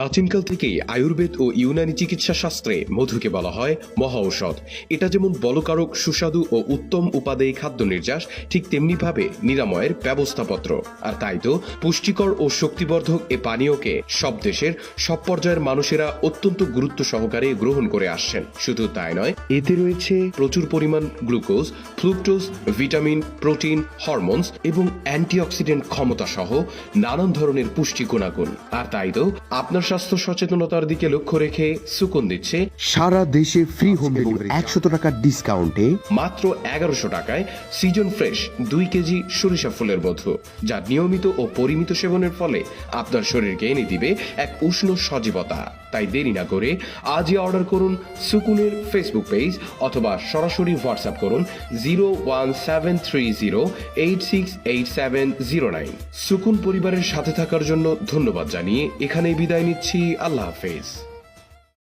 প্রাচীনকাল থেকেই আয়ুর্বেদ ও ইউনানি চিকিৎসা শাস্ত্রে মধুকে বলা হয় মহা ঔষধ। এটা যেমন বলকারক, সুস্বাদু ও উত্তম উপাদেয় খাদ্য নির্যাস, ঠিক তেমনিভাবে নিরাময়ের ব্যবস্থাপত্র। আর তাই তো পুষ্টিকর ও শক্তিবর্ধক এ পানীয়কে সব দেশের সব পর্যায়ের মানুষেরা অত্যন্ত গুরুত্ব সহকারে গ্রহণ করে আসছেন। শুধু তাই নয়, এতে রয়েছে প্রচুর পরিমাণ glucose, fructose, vitamin, protein, hormones এবং অ্যান্টিঅক্সিডেন্ট ক্ষমতা সহ নানান ধরনের পুষ্টি গুণাগুণ। আর তাই তো আপনার স্বাস্থ্য সচেতনতার দিকে লক্ষ্য রেখে সুকুন দিচ্ছে সারা দেশে ফ্রি হোম ডেলিভারি, 100 টাকার ডিসকাউন্টে মাত্র 1100 টাকায় সিজন ফ্রেশ 2 কেজি সরিষা ফুলের মধু, যা নিয়মিত ও পরিমিত সেবনের ফলে আপনার শরীরকে এনে দিবে এক উষ্ণ সজীবতা। তাই দেরি না করে আজই অর্ডার করুন সুকুনের ফেসবুক পেজ অথবা সরাসরি হোয়াটসঅ্যাপ করুন 01730868709। সুকুন পরিবারের সাথে থাকার জন্য ধন্যবাদ জানিয়ে এখানেই বিদায় নিচ্ছি। আল্লাহ হাফেজ।